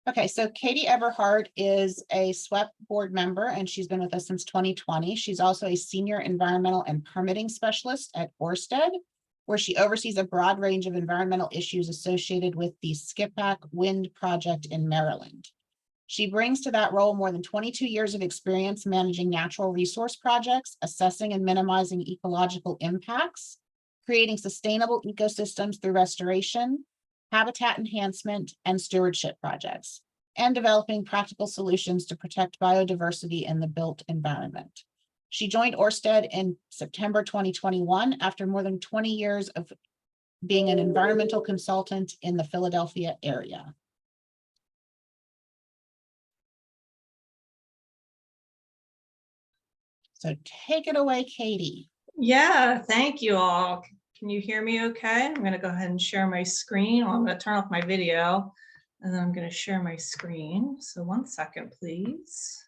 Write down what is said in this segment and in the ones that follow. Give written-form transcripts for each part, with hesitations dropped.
Okay, so Katie Eberhart is a SWEP board member, and she's been with us since 2020. She's also a senior environmental and permitting specialist at Ørsted, where she oversees a broad range of environmental issues associated with the Skippack Wind Project in Maryland. She brings to that role more than 22 years of experience managing natural resource projects, assessing and minimizing ecological impacts, creating sustainable ecosystems through restoration, habitat enhancement, and stewardship projects, and developing practical solutions to protect biodiversity in the built environment. She joined Ørsted in September 2021 after more than 20 years of being an environmental consultant in the Philadelphia area. So take it away, Katie. Yeah, thank you all. Can you hear me okay? I'm going to go ahead and share my screen. Well, I'm going to turn off my video and then I'm going to share my screen. So 1 second, please.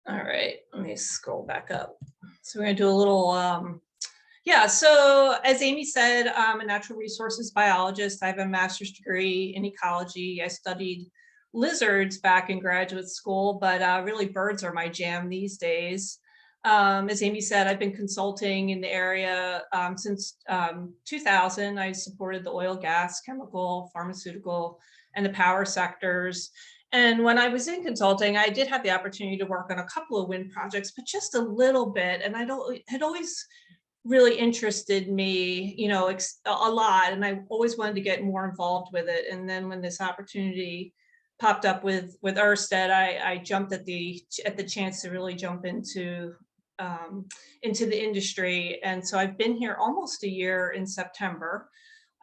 All right, let me scroll back up. So we're going to do a little, yeah, so as Amy said, I'm a natural resources biologist. I have a master's degree in ecology. I studied lizards back in graduate school, but really birds are my jam these days. As Amy said, I've been consulting in the area since 2000. I supported the oil, gas, chemical, pharmaceutical, and the power sectors. And when I was in consulting, I did have the opportunity to work on a couple of wind projects, but just a little bit. And had always really interested me, you know, a lot. And I always wanted to get more involved with it. And then when this opportunity popped up with Ørsted, I jumped at the chance to really jump into the industry. And so I've been here almost a year in September.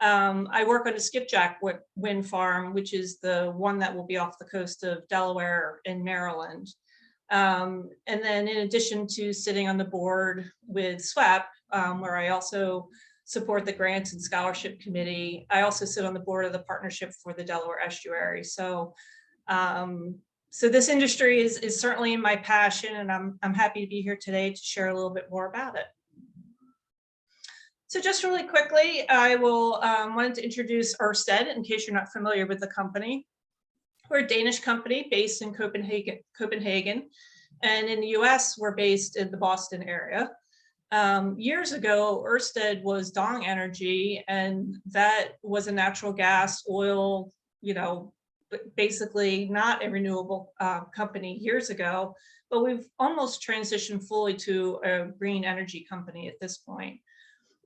I work on a skipjack wind farm, which is the one that will be off the coast of Delaware and Maryland. And then in addition to sitting on the board with SWEP, where I also support the grants and scholarship committee, I also sit on the board of the partnership for the Delaware Estuary. So this industry is certainly my passion, and I'm happy to be here today to share a little bit more about it. So just really quickly, I will wanted to introduce Ørsted in case you're not familiar with the company. We're a Danish company based in Copenhagen, and in the US, we're based in the Boston area. Years ago, Ørsted was Dong Energy, and that was a natural gas, oil, you know, basically not a renewable company years ago, but we've almost transitioned fully to a green energy company at this point.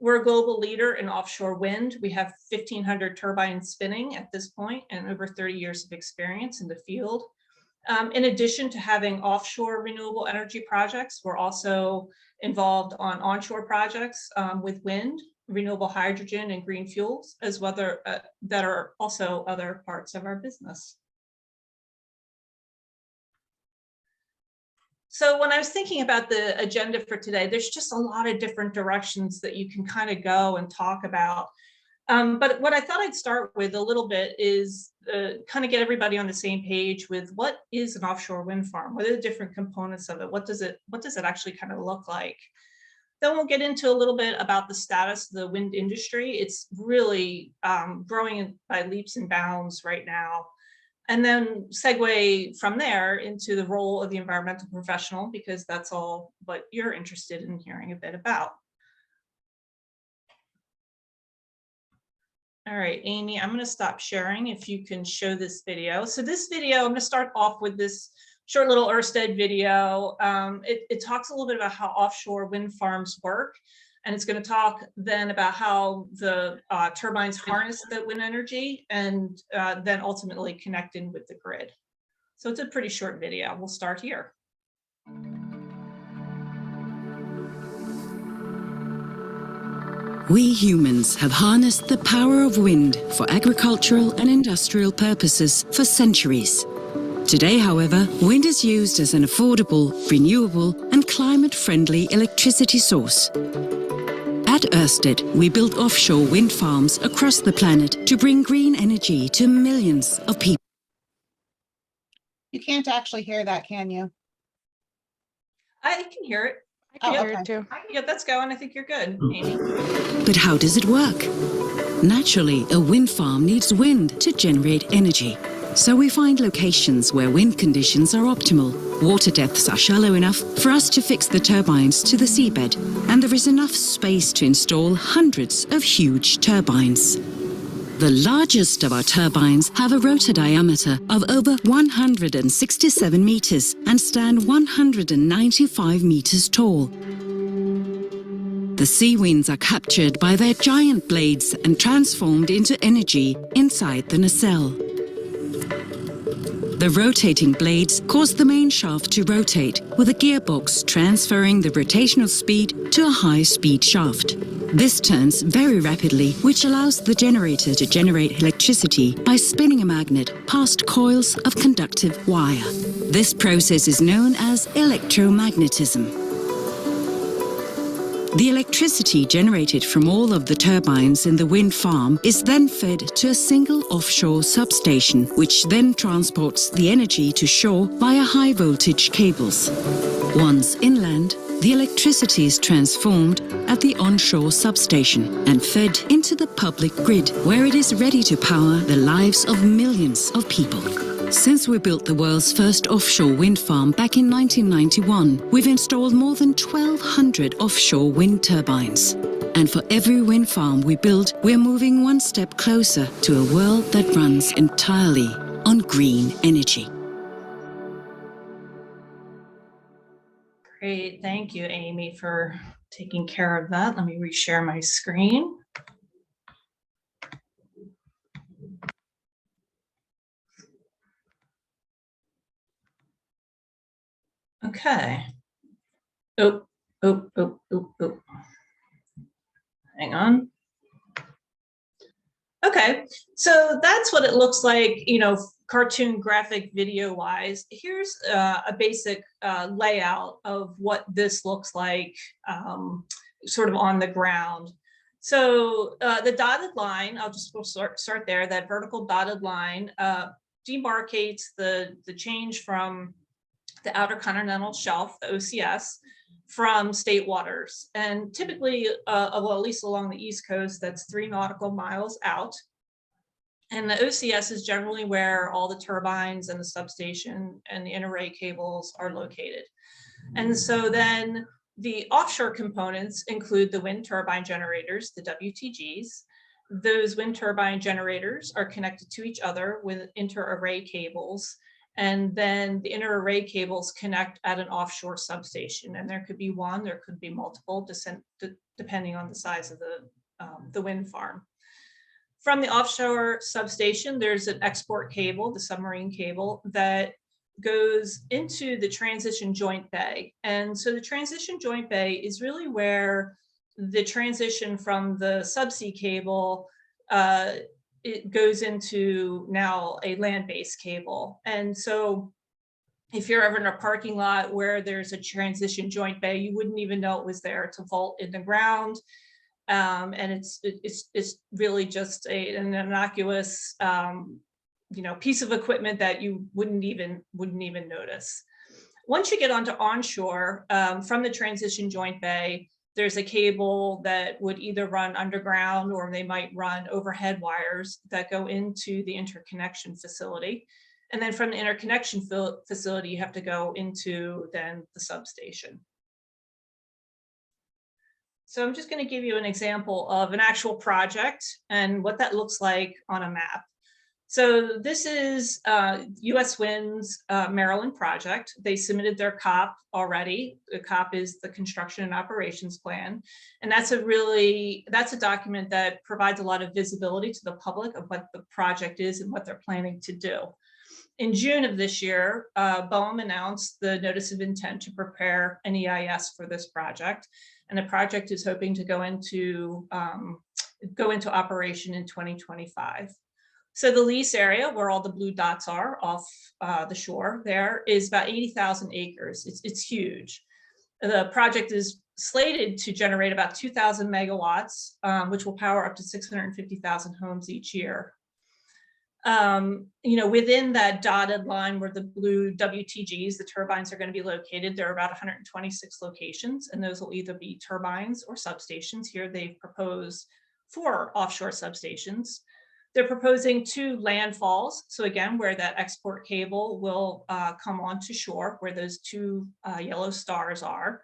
We're a global leader in offshore wind. We have 1,500 turbines spinning at this point and over 30 years of experience in the field. In addition to having offshore renewable energy projects, we're also involved on onshore projects with wind, renewable hydrogen, and green fuels, as well that are also other parts of our business. So when I was thinking about the agenda for today, there's just a lot of different directions that you can kind of go and talk about. But what I thought I'd start with a little bit is kind of get everybody on the same page with what is an offshore wind farm? What are the different components of it? What does it actually kind of look like? Then we'll get into a little bit about the status of the wind industry. It's really growing by leaps and bounds right now. And then segue from there into the role of the environmental professional, because that's all what you're interested in hearing a bit about. All right, Amy, I'm going to stop sharing if you can show this video. So this video, I'm going to start off with this short little Ørsted video. It talks a little bit about how offshore wind farms work. And it's going to talk then about how the turbines harness the wind energy and then ultimately connect in with the grid. So it's a pretty short video. We'll start here. We humans have harnessed the power of wind for agricultural and industrial purposes for centuries. Today, however, wind is used as an affordable, renewable, and climate-friendly electricity source. At Ørsted, we build offshore wind farms across the planet to bring green energy to millions of people. You can't actually hear that, can you? I can hear it. I can Oh, hear okay. it too. Yeah, that's going. I think you're good, Amy. But how does it work? Naturally, a wind farm needs wind to generate energy. So we find locations where wind conditions are optimal. Water depths are shallow enough for us to fix the turbines to the seabed, and there is enough space to install hundreds of huge turbines. The largest of our turbines have a rotor diameter of over 167 meters and stand 195 meters tall. The sea winds are captured by their giant blades and transformed into energy inside the nacelle. The rotating blades cause the main shaft to rotate, with a gearbox transferring the rotational speed to a high-speed shaft. This turns very rapidly, which allows the generator to generate electricity by spinning a magnet past coils of conductive wire. This process is known as electromagnetism. The electricity generated from all of the turbines in the wind farm is then fed to a single offshore substation, which then transports the energy to shore via high-voltage cables. Once inland, the electricity is transformed at the onshore substation and fed into the public grid, where it is ready to power the lives of millions of people. Since we built the world's first offshore wind farm back in 1991, we've installed more than 1,200 offshore wind turbines. And for every wind farm we build, we're moving one step closer to a world that runs entirely on green energy. Great, thank you, Amy, for taking care of that. Let me reshare my screen. Okay. Oh. Hang on. Okay, so that's what it looks like, cartoon graphic video wise. Here's a basic layout of what this looks like sort of on the ground. So the dotted line, I'll just start there, that vertical dotted line demarcates the change from the Outer Continental Shelf, the OCS, from state waters. And typically, well, at least along the East Coast, that's 3 nautical miles out. And the OCS is generally where all the turbines and the substation and the inter-array cables are located. And so then the offshore components include the wind turbine generators, the WTGs. Those wind turbine generators are connected to each other with inter-array cables. And then the inter-array cables connect at an offshore substation. And there could be one, there could be multiple, depending on the size of the wind farm. From the offshore substation, there's an export cable, the submarine cable, that goes into the transition joint bay. And so the transition joint bay is really where the transition from the subsea cable it goes into now a land-based cable. And so if you're ever in a parking lot where there's a transition joint bay, you wouldn't even know it was there. It's a vault in the ground. And it's really just an innocuous piece of equipment that you wouldn't even notice. Once you get onto onshore, from the transition joint bay, there's a cable that would either run underground or they might run overhead wires that go into the interconnection facility. And then from the interconnection facility, you have to go into then the substation. So I'm just going to give you an example of an actual project and what that looks like on a map. So this is US Wind's Maryland project. They submitted their COP already. The COP is the Construction and Operations Plan. And that's a document that provides a lot of visibility to the public of what the project is and what they're planning to do. In June of this year, BOEM announced the notice of intent to prepare an EIS for this project. And the project is hoping to go into operation in 2025. So the lease area where all the blue dots are off the shore there is about 80,000 acres. It's huge. The project is slated to generate about 2,000 megawatts, which will power up to 650,000 homes each year. You know, within that dotted line where the blue WTGs, the turbines, are going to be located, there are about 126 locations, and those will either be turbines or substations. Here they've proposed 4 offshore substations. They're proposing 2 landfalls. So again, where that export cable will come onto shore, where those 2 yellow stars are.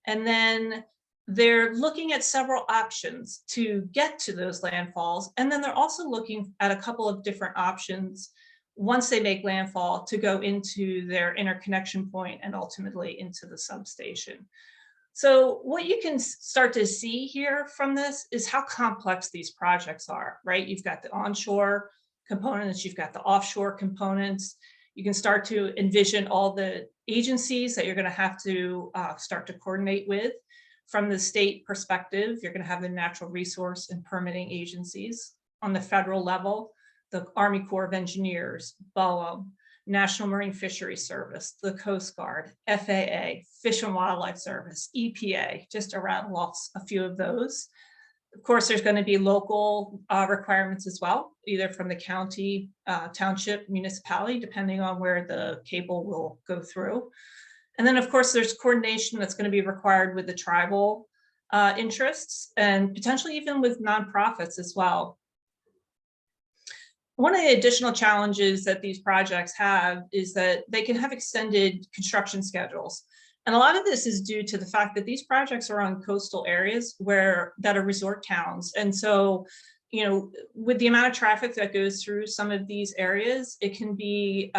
And then they're looking at several options to get to those landfalls. And then they're also looking at a couple of different options once they make landfall to go into their interconnection point and ultimately into the substation. So what you can start to see here from this is how complex these projects are, right? You've got the onshore components, you've got the offshore components. You can start to envision all the agencies that you're going to have to start to coordinate with. From the state perspective, you're going to have the natural resource and permitting agencies. On the federal level, the Army Corps of Engineers, BOEM, National Marine Fisheries Service, the Coast Guard, FAA, Fish and Wildlife Service, EPA, just to rattle off a few of those. Of course, there's going to be local requirements as well, either from the county, township, municipality, depending on where the cable will go through. And then, of course, there's coordination that's going to be required with the tribal interests and potentially even with nonprofits as well. One of the additional challenges that these projects have is that they can have extended construction schedules. And a lot of this is due to the fact that these projects are on coastal areas that are resort towns. And so, you know, with the amount of traffic that goes through some of these areas, it can be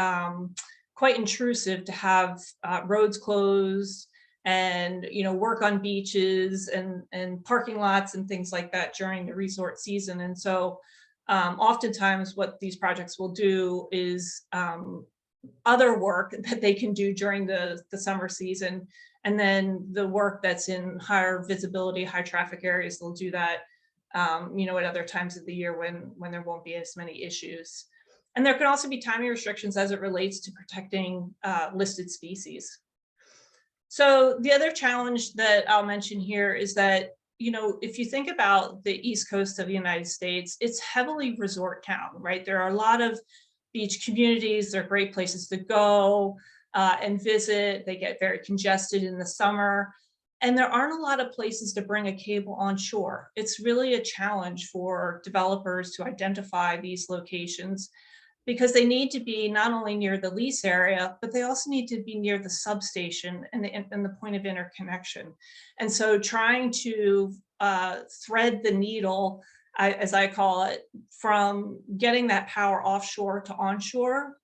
quite intrusive to have roads closed and, you know, work on beaches and parking lots and things like that during the resort season. And so oftentimes what these projects will do is other work that they can do during the summer season. And then the work that's in higher visibility, high traffic areas, they'll do that, you know, at other times of the year when there won't be as many issues. And there can also be timing restrictions as it relates to protecting listed species. So the other challenge that I'll mention here is that, you know, if you think about the East Coast of the United States, it's heavily resort town, right? There are a lot of beach communities. They're great places to go and visit. They get very congested in the summer. And there aren't a lot of places to bring a cable on shore. It's really a challenge for developers to identify these locations, because they need to be not only near the lease area, but they also need to be near the substation and the point of interconnection. And so trying to thread the needle, as I call it, from getting that power offshore to onshore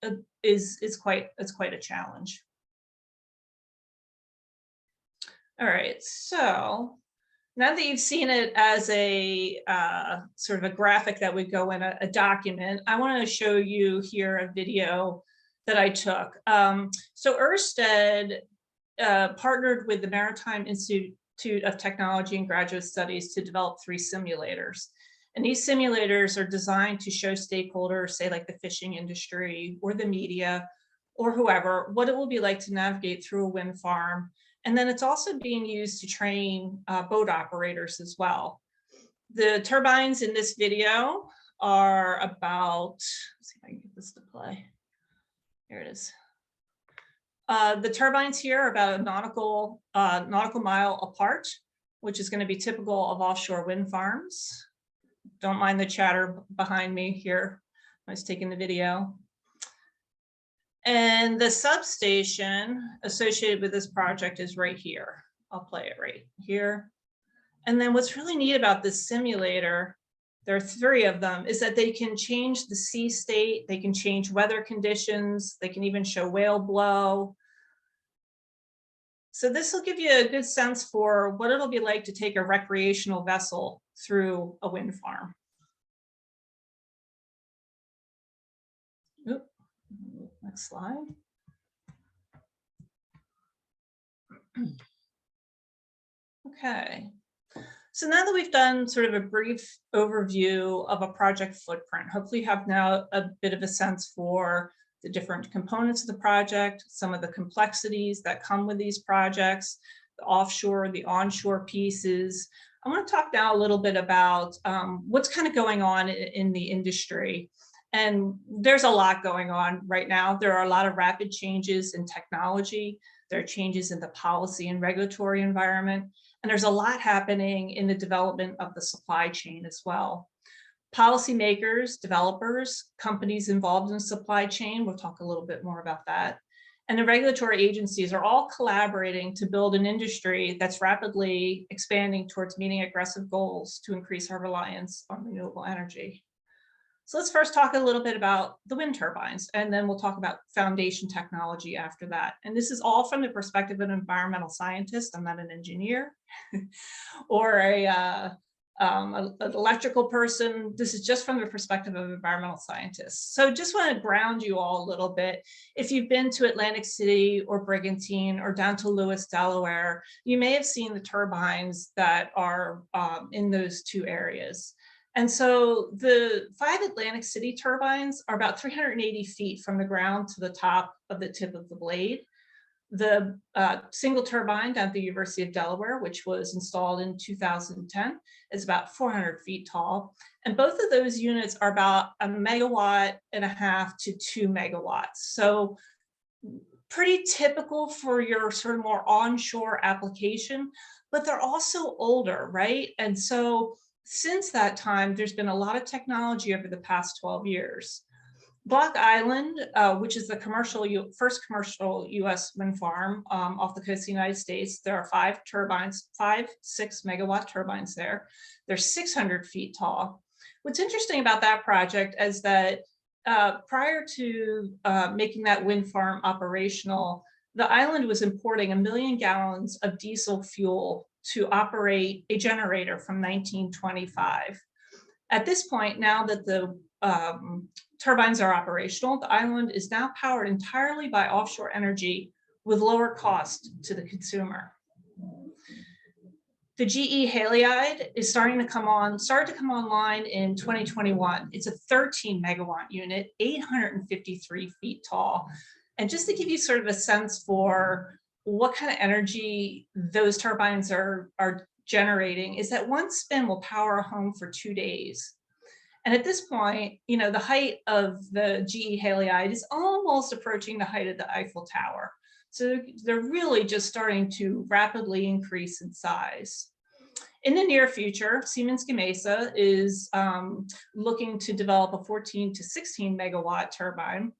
is quite a challenge. All right, so now that you've seen it as a sort of a graphic that would go in a document, I want to show you here a video that I took. So Ørsted partnered with the Maritime Institute of Technology and Graduate Studies to develop 3 simulators. And these simulators are designed to show stakeholders, say like the fishing industry or the media or whoever, what it will be like to navigate through a wind farm. And then it's also being used to train boat operators as well. The turbines in this video are about, let's see if I can get this to play. Here it is. The turbines here are about a nautical mile apart, which is going to be typical of offshore wind farms. Don't mind the chatter behind me here. I was taking the video. And the substation associated with this project is right here. I'll play it right here. And then what's really neat about this simulator, there are 3 of them, is that they can change the sea state, they can change weather conditions, they can even show whale blow. So this will give you a good sense for what it'll be like to take a recreational vessel through a wind farm. Oop. Next slide. Okay. So now that we've done sort of a brief overview of a project footprint, hopefully you have now a bit of a sense for the different components of the project, some of the complexities that come with these projects, the offshore, the onshore pieces. I want to talk now a little bit about what's kind of going on in the industry. And there's a lot going on right now. There are a lot of rapid changes in technology. There are changes in the policy and regulatory environment. And there's a lot happening in the development of the supply chain as well. Policymakers, developers, companies involved in the supply chain, we'll talk a little bit more about that. And the regulatory agencies are all collaborating to build an industry that's rapidly expanding towards meeting aggressive goals to increase our reliance on renewable energy. So let's first talk a little bit about the wind turbines, and then we'll talk about foundation technology after that. And this is all from the perspective of an environmental scientist. I'm not an engineer or an electrical person. This is just from the perspective of environmental scientists. So just want to ground you all a little bit. If you've been to Atlantic City or Brigantine or down to Lewis, Delaware, you may have seen the turbines that are in those two areas. And so the 5 Atlantic City turbines are about 380 feet from the ground to the top of the tip of the blade. The single turbine down at the University of Delaware, which was installed in 2010, is about 400 feet tall. And both of those units are about 1.5 megawatts to 2 megawatts. So pretty typical for your sort of more onshore application, but they're also older, right? And so since that time, there's been a lot of technology over the past 12 years. Block Island, which is the first commercial US wind farm off the coast of the United States, there are 5 turbines, 6 megawatt turbines there. They're 600 feet tall. What's interesting about that project is that prior to making that wind farm operational, the island was importing 1 million gallons of diesel fuel to operate a generator from 1925. At this point, now that the turbines are operational, the island is now powered entirely by offshore energy with lower cost to the consumer. The GE Haliade is started to come online in 2021. It's a 13 megawatt unit, 853 feet tall. And just to give you sort of a sense for what kind of energy those turbines are generating, is that one spin will power a home for 2 days. And at this point, you know, the height of the GE Haliade is almost approaching the height of the Eiffel Tower. So they're really just starting to rapidly increase in size. In the near future, Siemens Gamesa is looking to develop a 14 to 16 megawatt turbine.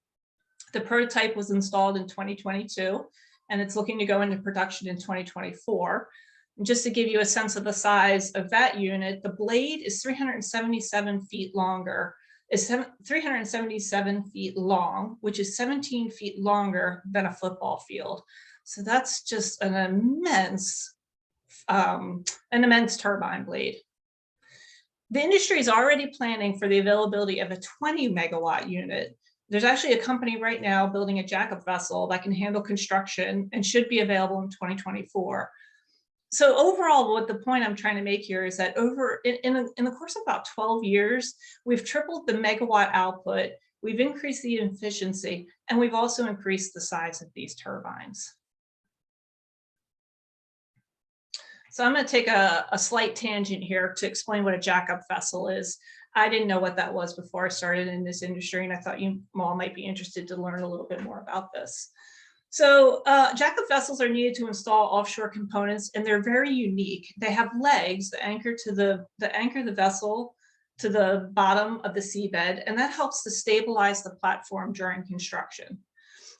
The prototype was installed in 2022, and it's looking to go into production in 2024. And just to give you a sense of the size of that unit, the blade is 377 feet longer, is 377 feet long, which is 17 feet longer than a football field. So that's just an immense turbine blade. The industry is already planning for the availability of a 20 megawatt unit. There's actually a company right now building a jackup vessel that can handle construction and should be available in 2024. So overall, what the point I'm trying to make here is that in the course of about 12 years, we've tripled the megawatt output, we've increased the efficiency, and we've also increased the size of these turbines. So I'm going to take a slight tangent here to explain what a jackup vessel is. I didn't know what that was before I started in this industry, and I thought you all might be interested to learn a little bit more about this. So jackup vessels are needed to install offshore components, and they're very unique. They have legs that anchor the vessel to the bottom of the seabed, and that helps to stabilize the platform during construction.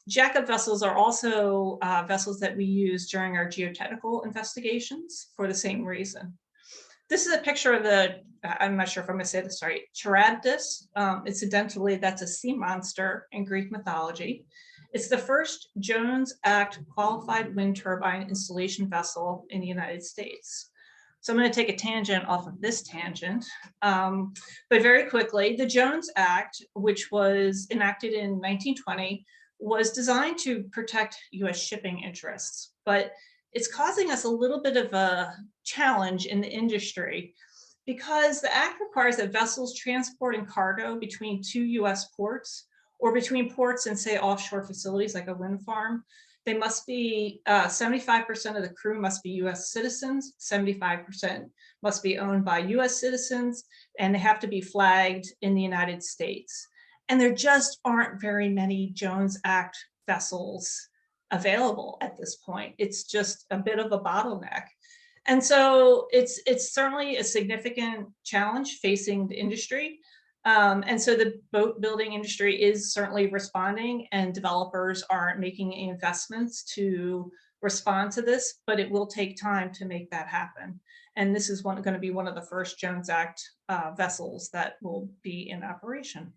Jackup vessels are also vessels that we use during our geotechnical investigations for the same reason. This is a picture of the, I'm not sure if I'm going to say this right, Charybdis. Incidentally, that's a sea monster in Greek mythology. It's the first Jones Act qualified wind turbine installation vessel in the United States. So I'm going to take a tangent off of this tangent, but very quickly, the Jones Act, which was enacted in 1920, was designed to protect US shipping interests, but it's causing us a little bit of a challenge in the industry because the act requires that vessels transporting cargo between 2 US ports or between ports and say offshore facilities like a wind farm, they must be 75% of the crew must be US citizens, 75% must be owned by US citizens, and they have to be flagged in the United States. And there just aren't very many Jones Act vessels available at this point. It's just a bit of a bottleneck. And so it's certainly a significant challenge facing the industry. And so the boat building industry is certainly responding, and developers are making investments to respond to this, but it will take time to make that happen. And this is going to be one of the first Jones Act vessels that will be in operation.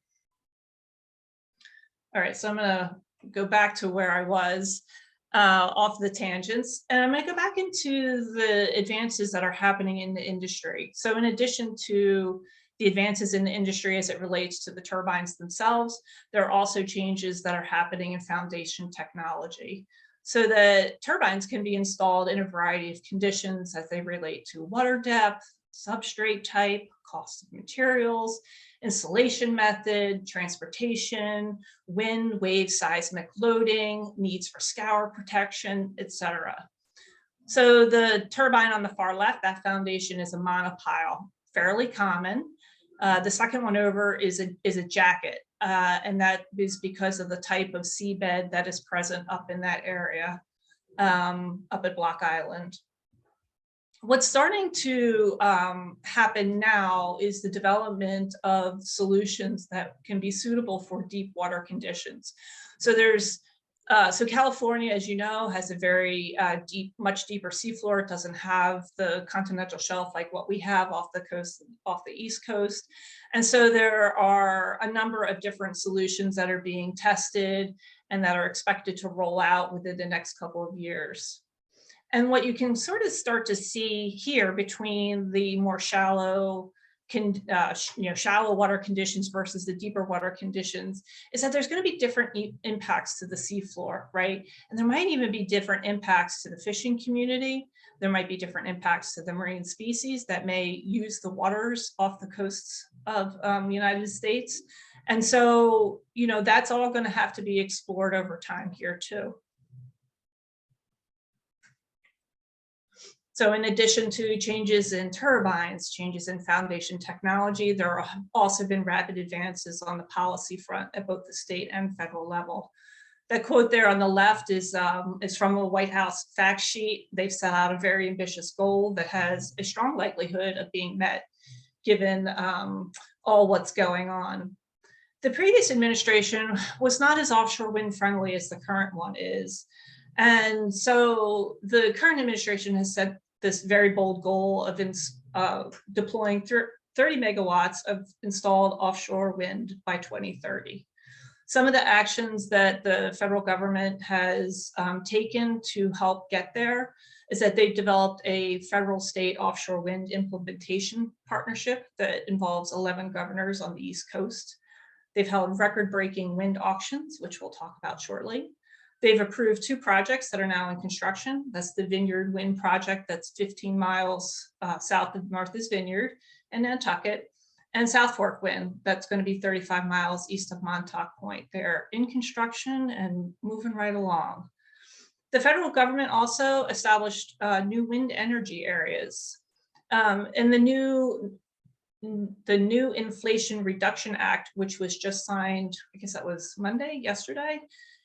All right, so I'm going to go back to where I was off the tangents, and I'm going to go back into the advances that are happening in the industry. So in addition to the advances in the industry as it relates to the turbines themselves, there are also changes that are happening in foundation technology, so that turbines can be installed in a variety of conditions as they relate to water depth, substrate type, cost of materials, installation method, transportation, wind, wave, seismic loading, needs for scour protection, etc. So the turbine on the far left, that foundation is a monopile, fairly common. The second one over is a jacket, and that is because of the type of seabed that is present up in that area, up at Block Island. What's starting to happen now is the development of solutions that can be suitable for deep water conditions. So so California, as you know, has a very much deeper seafloor. It doesn't have the continental shelf like what we have off the coast, off the East Coast. And so there are a number of different solutions that are being tested and that are expected to roll out within the next couple of years. And what you can sort of start to see here between the more shallow water conditions versus the deeper water conditions is that there's going to be different impacts to the seafloor, right? And there might even be different impacts to the fishing community. There might be different impacts to the marine species that may use the waters off the coasts of the United States. And so, that's all going to have to be explored over time here too. So in addition to changes in turbines, changes in foundation technology, there have also been rapid advances on the policy front at both the state and federal level. That quote there on the left is from a White House fact sheet. They've set out a very ambitious goal that has a strong likelihood of being met, given all what's going on. The previous administration was not as offshore wind friendly as the current one is. And so the current administration has set this very bold goal of deploying 30 megawatts of installed offshore wind by 2030. Some of the actions that the federal government has taken to help get there is that they've developed a federal state offshore wind implementation partnership that involves 11 governors on the East Coast. They've held record-breaking wind auctions, which we'll talk about shortly. They've approved 2 projects that are now in construction. That's the Vineyard Wind Project that's 15 miles south of Martha's Vineyard and Nantucket, and South Fork Wind that's going to be 35 miles east of Montauk Point. They're in construction and moving right along. The federal government also established new wind energy areas. And the new Inflation Reduction Act, which was just signed, I guess that was yesterday.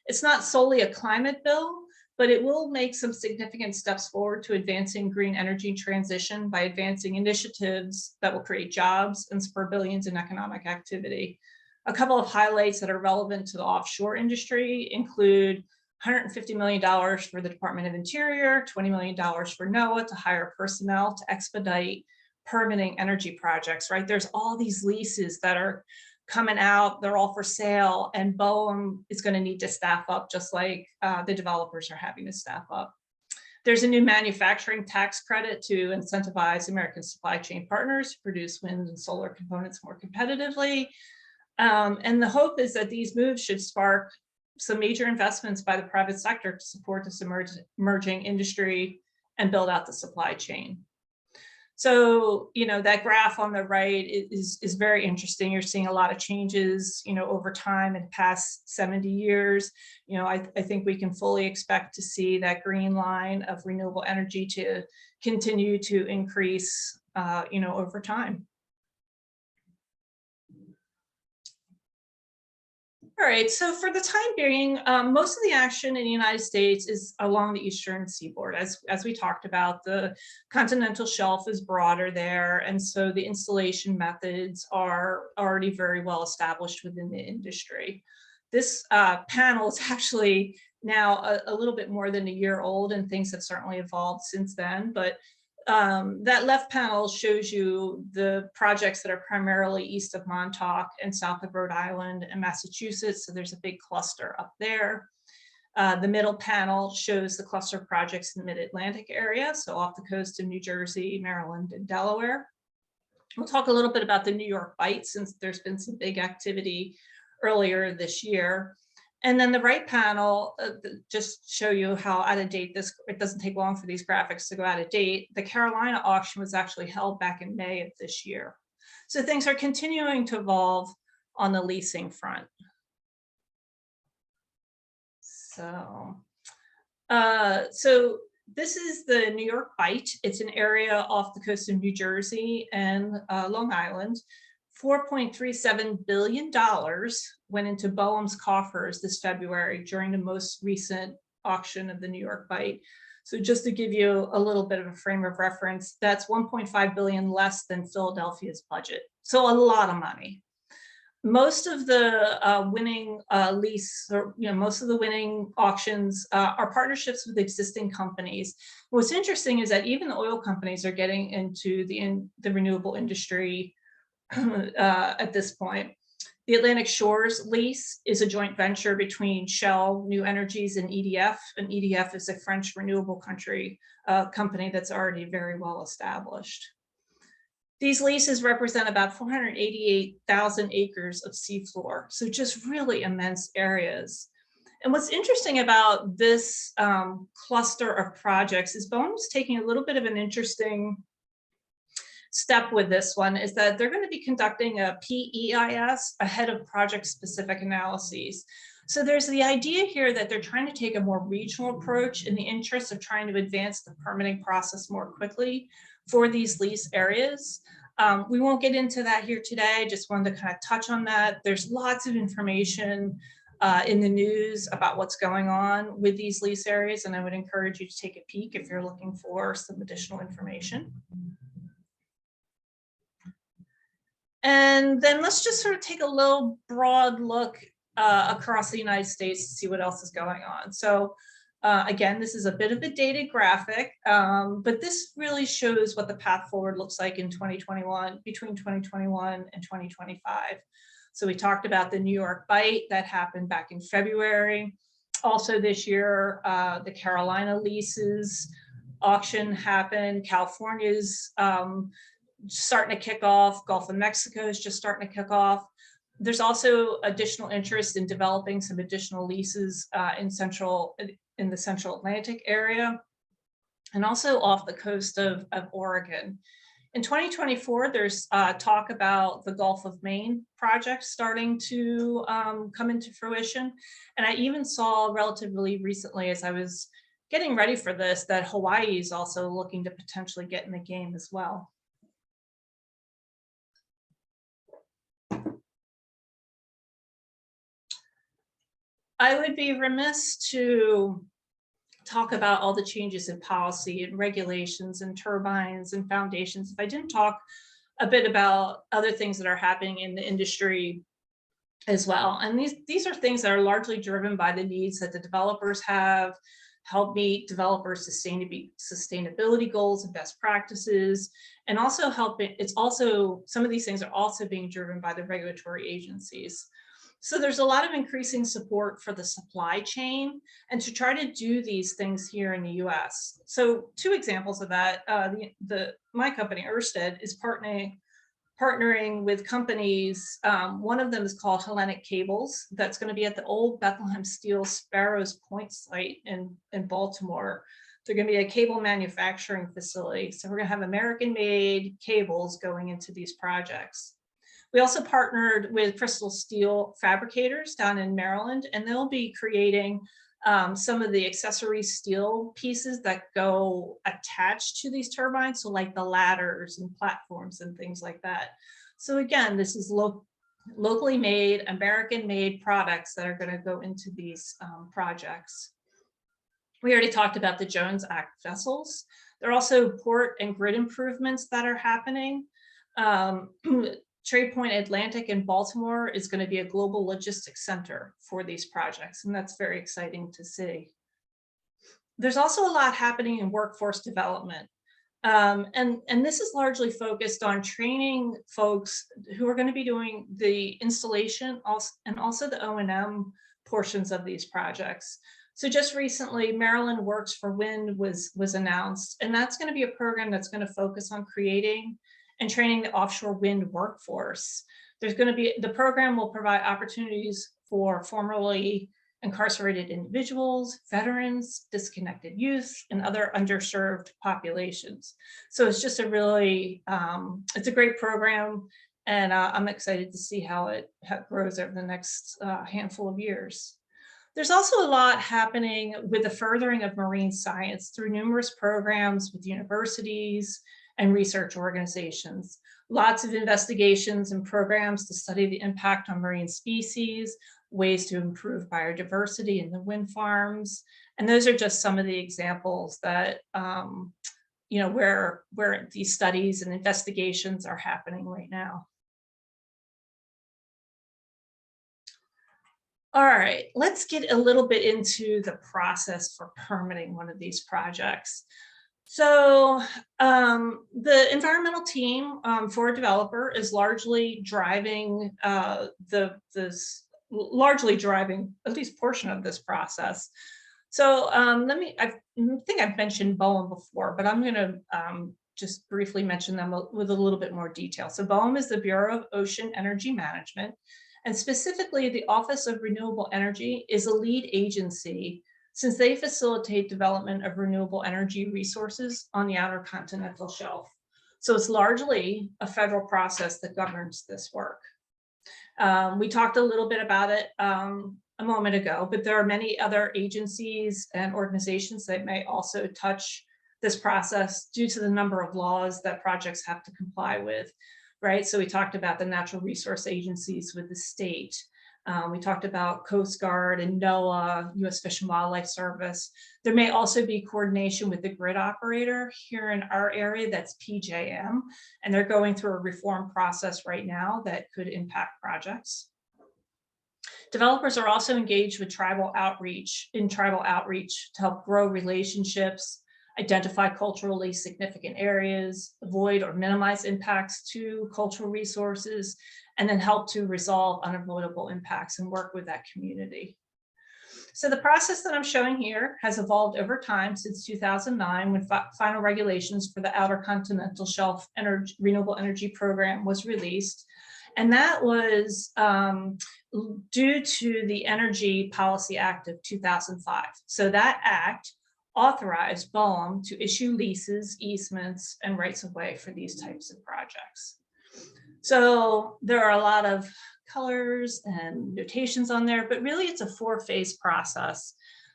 It's not solely a climate bill, but it will make some significant steps forward to advancing green energy transition by advancing initiatives that will create jobs and spur billions in economic activity. A couple of highlights that are relevant to the offshore industry include $150 million for the Department of Interior, $20 million for NOAA to hire personnel to expedite permitting energy projects, right? There's all these leases that are coming out, they're all for sale, and BOEM is going to need to staff up just like the developers are having to staff up. There's a new manufacturing tax credit to incentivize American supply chain partners to produce wind and solar components more competitively. And the hope is that these moves should spark some major investments by the private sector to support this emerging industry and build out the supply chain. So, that graph on the right is very interesting. You're seeing a lot of changes, over time in the past 70 years. I think we can fully expect to see that green line of renewable energy to continue to increase, over time. All right, so for the time being, most of the action in the United States is along the eastern seaboard. As we talked about, the continental shelf is broader there, and so the installation methods are already very well established within the industry. This panel is actually now a little bit more than a year old, and things have certainly evolved since then, but that left panel shows you the projects that are primarily east of Montauk and south of Rhode Island and Massachusetts. So there's a big cluster up there. The middle panel shows the cluster of projects in the mid-Atlantic area, so off the coast of New Jersey, Maryland, and Delaware. We'll talk a little bit about the New York Bight, since there's been some big activity earlier this year. And then the right panel, just show you how out of date this, it doesn't take long for these graphics to go out of date. The Carolina auction was actually held back in May of this year. So things are continuing to evolve on the leasing front. So this is the New York Bight. It's an area off the coast of New Jersey and Long Island. $4.37 billion went into BOEM's coffers this February during the most recent auction of the New York Bight. So just to give you a little bit of a frame of reference, that's 1.5 billion less than Philadelphia's budget. So a lot of money. Most of the winning lease, or most of the winning auctions are partnerships with existing companies. What's interesting is that even the oil companies are getting into the renewable industry at this point. The Atlantic Shores lease is a joint venture between Shell, New Energies, and EDF. And EDF is a French renewable company that's already very well established. These leases represent about 488,000 acres of seafloor, so just really immense areas. And what's interesting about this cluster of projects is BOEM's taking a little bit of an interesting step with this one, is that they're going to be conducting a PEIS ahead of project-specific analyses. So there's the idea here that they're trying to take a more regional approach in the interest of trying to advance the permitting process more quickly for these lease areas. We won't get into that here today, just wanted to kind of touch on that. There's lots of information in the news about what's going on with these lease areas, and I would encourage you to take a peek if you're looking for some additional information. And then let's just sort of take a little broad look across the United States to see what else is going on. So again, this is a bit of a dated graphic, but this really shows what the path forward looks like in 2021, between 2021 and 2025. So we talked about the New York Bight that happened back in February. Also this year, the Carolina leases auction happened. California's starting to kick off. Gulf of Mexico is just starting to kick off. There's also additional interest in developing some additional leases in the central Atlantic area, and also off the coast of Oregon. In 2024, there's talk about the Gulf of Maine project starting to come into fruition. And I even saw relatively recently, as I was getting ready for this, that Hawaii is also looking to potentially get in the game as well. I would be remiss to talk about all the changes in policy and regulations and turbines and foundations if I didn't talk a bit about other things that are happening in the industry as well. And these are things that are largely driven by the needs that the developers have, help meet developers' sustainability goals and best practices, and also some of these things are also being driven by the regulatory agencies. So there's a lot of increasing support for the supply chain and to try to do these things here in the US. So two examples of that, my company, Ørsted, is partnering with companies. One of them is called Hellenic Cables. That's going to be at the old Bethlehem Steel Sparrows Point site in Baltimore. They're going to be a cable manufacturing facility. So we're going to have American-made cables going into these projects. We also partnered with Crystal Steel Fabricators down in Maryland, and they'll be creating some of the accessory steel pieces that go attached to these turbines. So like the ladders and platforms and things like that. So again, this is locally made, American-made products that are going to go into these projects. We already talked about the Jones Act vessels. There are also port and grid improvements that are happening. Trade Point Atlantic in Baltimore is going to be a global logistics center for these projects, and that's very exciting to see. There's also a lot happening in workforce development. And this is largely focused on training folks who are going to be doing the installation and also the O&M portions of these projects. So just recently, Maryland Works for Wind was announced, and that's going to be a program that's going to focus on creating and training the offshore wind workforce. There's going to be, the program will provide opportunities for formerly incarcerated individuals, veterans, disconnected youth, and other underserved populations. So it's just a really, it's a great program, and I'm excited to see how it grows over the next handful of years. There's also a lot happening with the furthering of marine science through numerous programs with universities and research organizations. Lots of investigations and programs to study the impact on marine species, ways to improve biodiversity in the wind farms. And those are just some of the examples that, you know, where these studies and investigations are happening right now. All right, let's get a little bit into the process for permitting one of these projects. So the environmental team for a developer is largely driving largely driving at least portion of this process. So I think I've mentioned BOEM before, but I'm going to just briefly mention them with a little bit more detail. So BOEM is the Bureau of Ocean Energy Management, and specifically the Office of Renewable Energy is a lead agency since they facilitate development of renewable energy resources on the outer continental shelf. So it's largely a federal process that governs this work. We talked a little bit about it a moment ago, but there are many other agencies and organizations that may also touch this process due to the number of laws that projects have to comply with, right? So we talked about the natural resource agencies with the state. We talked about Coast Guard and NOAA, U.S. Fish and Wildlife Service. There may also be coordination with the grid operator here in our area, that's PJM, and they're going through a reform process right now that could impact projects. Developers are also engaged with tribal outreach to help grow relationships, identify culturally significant areas, avoid or minimize impacts to cultural resources, and then help to resolve unavoidable impacts and work with that community. So the process that I'm showing here has evolved over time since 2009, when final regulations for the Outer Continental Shelf Renewable Energy Program was released. And that was due to the Energy Policy Act of 2005. So that act authorized BOEM to issue leases, easements, and rights of way for these types of projects. So there are a lot of colors and notations on there, but really it's a 4-phase process.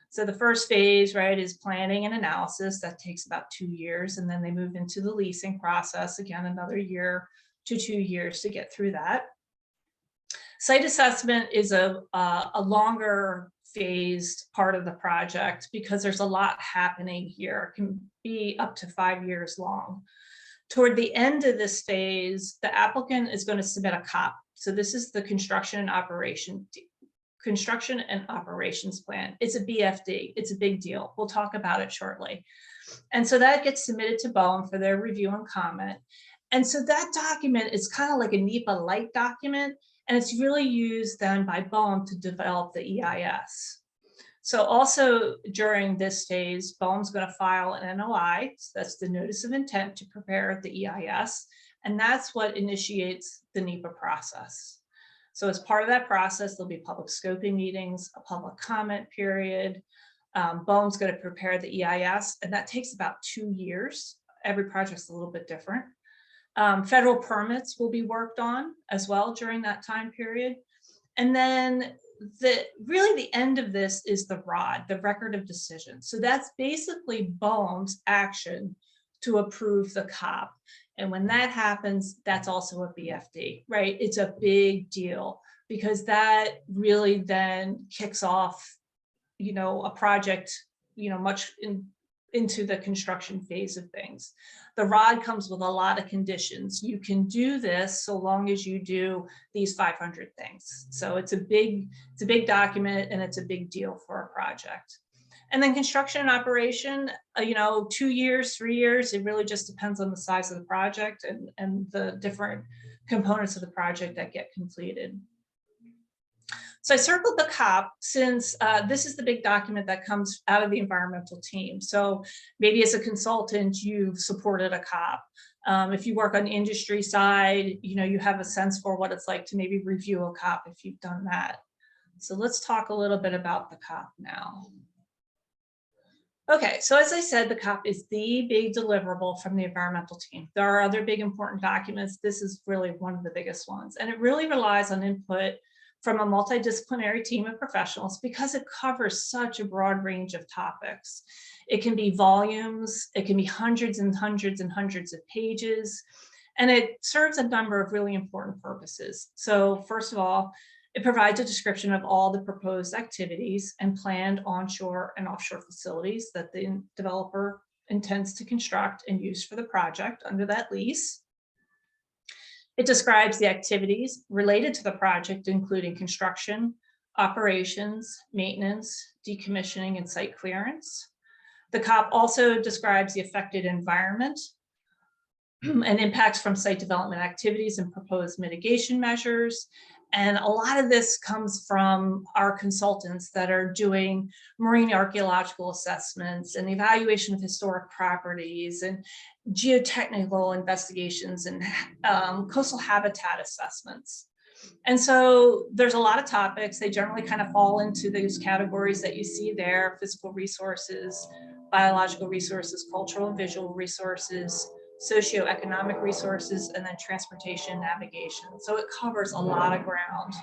So the first phase, right, is planning and analysis. That takes about 2 years, and then they move into the leasing process, again, another year to 2 years to get through that. Site assessment is a longer phased part of the project because there's a lot happening here. It can be up to 5 years long. Toward the end of this phase, the applicant is going to submit a COP. So this is the construction and operations plan. It's a BFD. It's a big deal. We'll talk about it shortly. And so that gets submitted to BOEM for their review and comment. And so that document is kind of like a NEPA light document, and it's really used then by BOEM to develop the EIS. So also during this phase, BOEM's going to file an NOI, so that's the notice of intent to prepare the EIS, and that's what initiates the NEPA process. So as part of that process, there'll be public scoping meetings, a public comment period. BOEM's going to prepare the EIS, and that takes about 2 years. Every project's a little bit different. Federal permits will be worked on as well during that time period. And then really the end of this is the ROD, the record of decision. So that's basically BOEM's action to approve the COP. And when that happens, that's also a BFD, right? It's a big deal because that really then kicks off, a project, much into the construction phase of things. The ROD comes with a lot of conditions. You can do this so long as you do these 500 things. So it's a big document and it's a big deal for a project. And then construction and operation, 2 years, 3 years, it really just depends on the size of the project and the different components of the project that get completed. So I circled the COP since this is the big document that comes out of the environmental team. So maybe as a consultant, you've supported a COP. If you work on the industry side, you have a sense for what it's like to maybe review a COP if you've done that. So let's talk a little bit about the COP now. Okay, so as I said, the COP is the big deliverable from the environmental team. There are other big important documents. This is really one of the biggest ones, and it really relies on input from a multidisciplinary team of professionals because it covers such a broad range of topics. It can be volumes, it can be hundreds and hundreds and hundreds of pages, and it serves a number of really important purposes. So first of all, it provides a description of all the proposed activities and planned onshore and offshore facilities that the developer intends to construct and use for the project under that lease. It describes the activities related to the project, including construction, operations, maintenance, decommissioning, and site clearance. The COP also describes the affected environment and impacts from site development activities and proposed mitigation measures. And a lot of this comes from our consultants that are doing marine archaeological assessments and evaluation of historic properties and geotechnical investigations and coastal habitat assessments. And so there's a lot of topics. They generally kind of fall into those categories that you see there: physical resources, biological resources, cultural and visual resources, socioeconomic resources, and then transportation navigation. So it covers a lot of ground.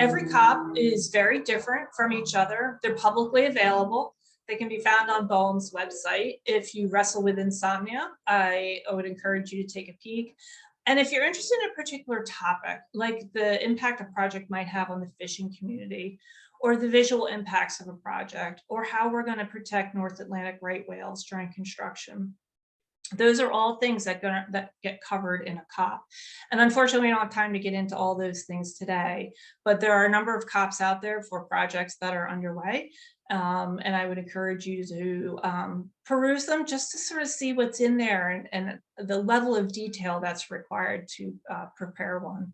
Every COP is very different from each other. They're publicly available. They can be found on BOEM's website. If you wrestle with insomnia, I would encourage you to take a peek. And if you're interested in a particular topic, like the impact a project might have on the fishing community, or the visual impacts of a project, or how we're going to protect North Atlantic right whales during construction, those are all things that get covered in a COP. And unfortunately, we don't have time to get into all those things today, but there are a number of COPs out there for projects that are underway. And I would encourage you to peruse them just to sort of see what's in there and the level of detail that's required to prepare one.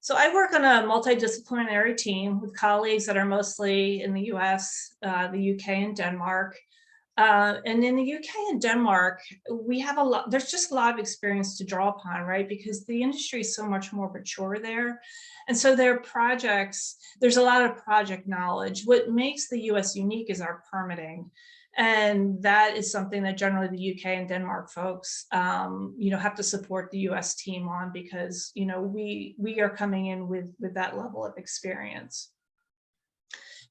So I work on a multidisciplinary team with colleagues that are mostly in the US, the UK, and Denmark. And in the UK and Denmark, we have there's just a lot of experience to draw upon, right? Because the industry is so much more mature there. And so their projects, there's a lot of project knowledge. What makes the US unique is our permitting. And that is something that generally the UK and Denmark folks, have to support the US team on, because, we are coming in with that level of experience.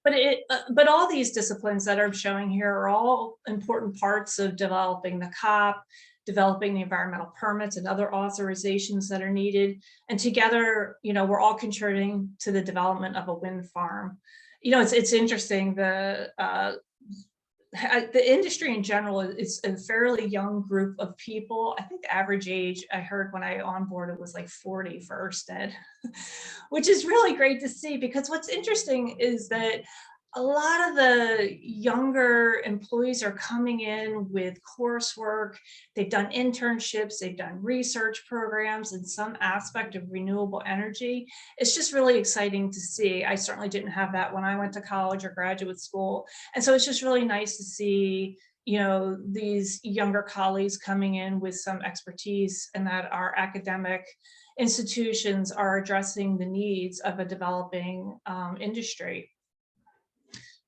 But all these disciplines that I'm showing here are all important parts of developing the COP, developing the environmental permits and other authorizations that are needed. And together, we're all contributing to the development of a wind farm. It's interesting, the industry in general is a fairly young group of people. I think the average age I heard when I onboarded was like 40 for Ørsted, which is really great to see, because what's interesting is that a lot of the younger employees are coming in with coursework. They've done internships, they've done research programs in some aspect of renewable energy. It's just really exciting to see. I certainly didn't have that when I went to college or graduate school. And so it's just really nice to see, these younger colleagues coming in with some expertise, and that our academic institutions are addressing the needs of a developing industry.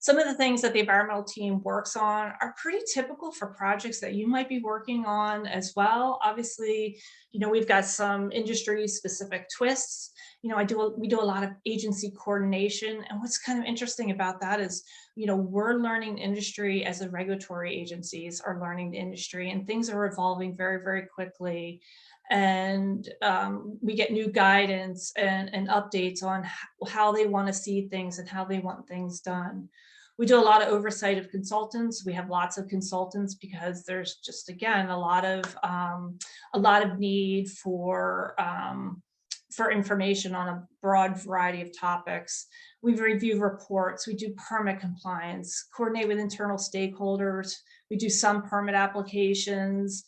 Some of the things that the environmental team works on are pretty typical for projects that you might be working on as well. Obviously, we've got some industry specific twists. We do a lot of agency coordination. And what's kind of interesting about that is, we're learning the industry as the regulatory agencies are learning the industry, and things are evolving very, very quickly. And we get new guidance and updates on how they want to see things and how they want things done. We do a lot of oversight of consultants. We have lots of consultants because there's just, again, a lot of need for information on a broad variety of topics. We review reports, we do permit compliance, coordinate with internal stakeholders. We do some permit applications.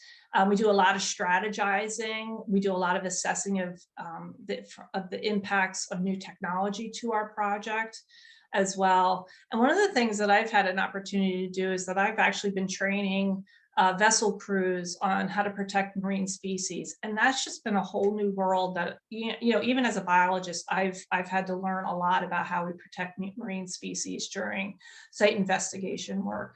We do a lot of strategizing. We do a lot of assessing of the impacts of new technology to our project as well. And one of the things that I've had an opportunity to do is that I've actually been training vessel crews on how to protect marine species. And that's just been a whole new world that, even as a biologist, I've had to learn a lot about how we protect marine species during site investigation work.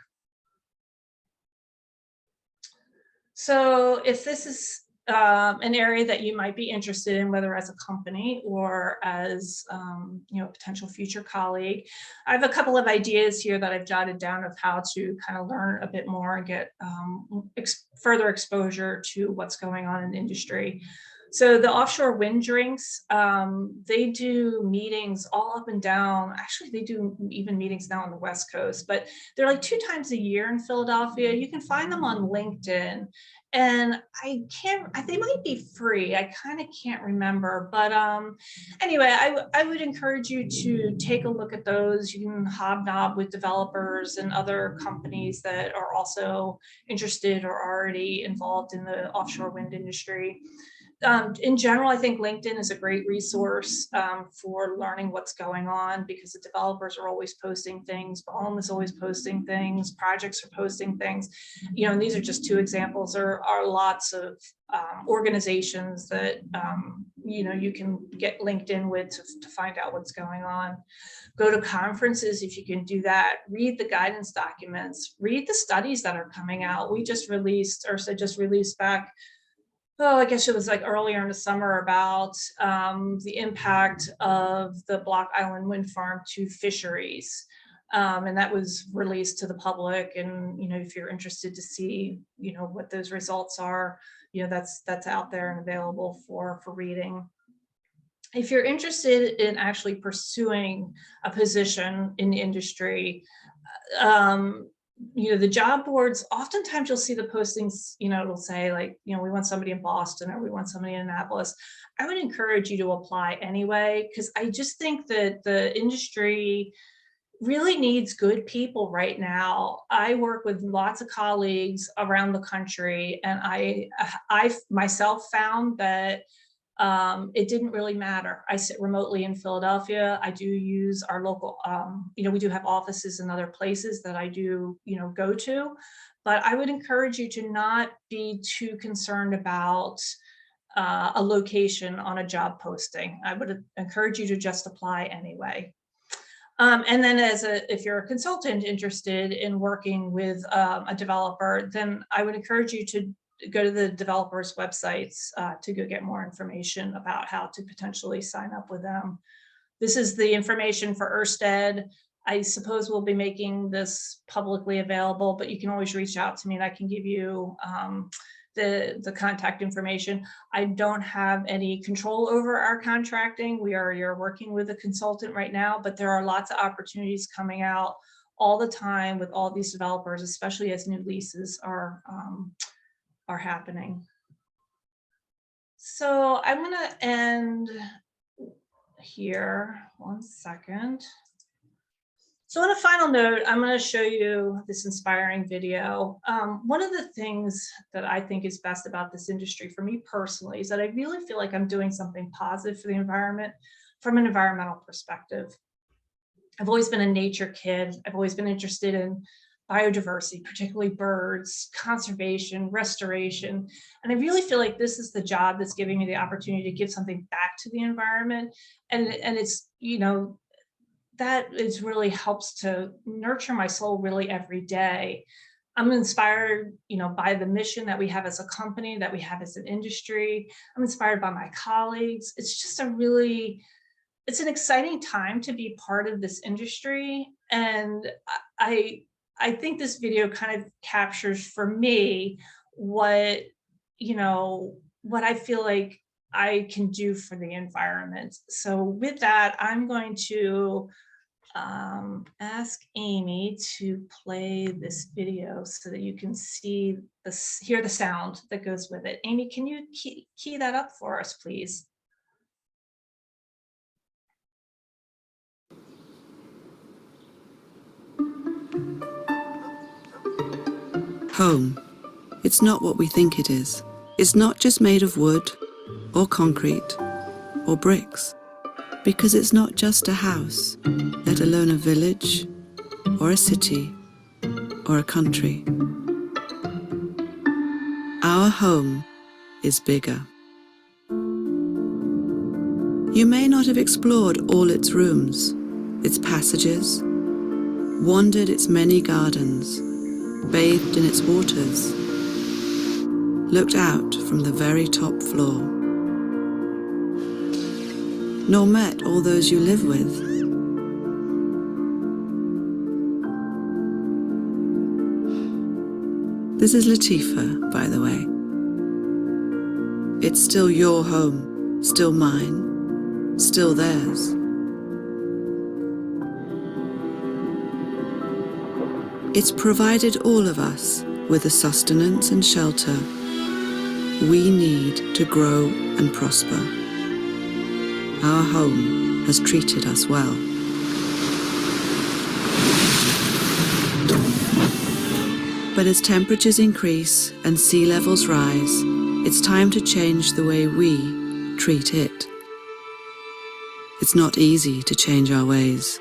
So if this is an area that you might be interested in, whether as a company or as a potential future colleague, I have a couple of ideas here that I've jotted down of how to kind of learn a bit more and get further exposure to what's going on in the industry. So the offshore wind drinks, they do meetings all up and down. Actually, they do even meetings now on the West Coast, but they're like 2 times a year in Philadelphia. You can find them on LinkedIn. And they might be free. I kind of can't remember, but anyway, I would encourage you to take a look at those. You can hobnob with developers and other companies that are also interested or already involved in the offshore wind industry. In general, I think LinkedIn is a great resource for learning what's going on, because the developers are always posting things, BOEM is always posting things, projects are posting things, and these are just 2 examples. There are lots of organizations that, you can get linked in with to find out what's going on. Go to conferences if you can do that. Read the guidance documents, read the studies that are coming out. We just released, or just released back, I guess it was like earlier in the summer, about the impact of the Block Island wind farm to fisheries. And that was released to the public. And, if you're interested to see, what those results are, that's out there and available for reading. If you're interested in actually pursuing a position in the industry, the job boards, oftentimes you'll see the postings, it'll say like, we want somebody in Boston or we want somebody in Annapolis. I would encourage you to apply anyway, because I just think that the industry really needs good people right now. I work with lots of colleagues around the country, and I myself found that it didn't really matter. I sit remotely in Philadelphia. I do use our local, we do have offices in other places that I do, go to, but I would encourage you to not be too concerned about a location on a job posting. I would encourage you to just apply anyway. And then if you're a consultant interested in working with a developer, then I would encourage you to go to the developers' websites to go get more information about how to potentially sign up with them. This is the information for Ørsted. I suppose we'll be making this publicly available, but you can always reach out to me and I can give you the contact information. I don't have any control over our contracting. We are working with a consultant right now, but there are lots of opportunities coming out all the time with all these developers, especially as new leases are happening. So I'm going to end here. 1 second. So on a final note, I'm going to show you this inspiring video. One of the things that I think is best about this industry for me personally is that I really feel like I'm doing something positive for the environment from an environmental perspective. I've always been a nature kid. I've always been interested in biodiversity, particularly birds, conservation, restoration. And I really feel like this is the job that's giving me the opportunity to give something back to the environment. And it's, that is really helps to nurture my soul really every day. I'm inspired, by the mission that we have as a company, that we have as an industry. I'm inspired by my colleagues. It's just it's an exciting time to be part of this industry. And I think this video kind of captures for me what, what I feel like I can do for the environment. So with that, I'm going to ask Amy to play this video so that you can see this, hear the sound that goes with it. Amy, can you key that up for us, please? Home. It's not what we think it is. It's not just made of wood or concrete or bricks, because it's not just a house, let alone a village or a city or a country. Our home is bigger. You may not have explored all its rooms, its passages, wandered its many gardens, bathed in its waters, looked out from the very top floor, nor met all those you live with. This is Latifah, by the way. It's still your home, still mine, still theirs. It's provided all of us with the sustenance and shelter we need to grow and prosper. Our home has treated us well. But as temperatures increase and sea levels rise, it's time to change the way we treat it. It's not easy to change our ways,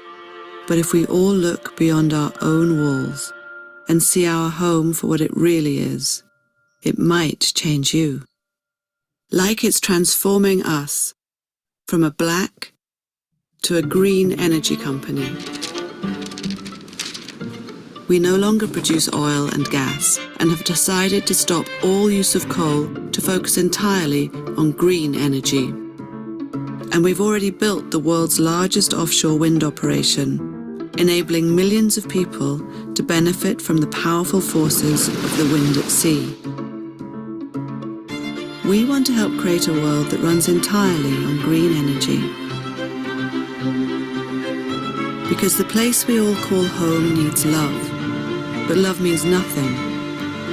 but if we all look beyond our own walls and see our home for what it really is, it might change you. Like it's transforming us from a black to a green energy company. We no longer produce oil and gas and have decided to stop all use of coal to focus entirely on green energy. And we've already built the world's largest offshore wind operation, enabling millions of people to benefit from the powerful forces of the wind at sea. We want to help create a world that runs entirely on green energy. Because the place we all call home needs love, but love means nothing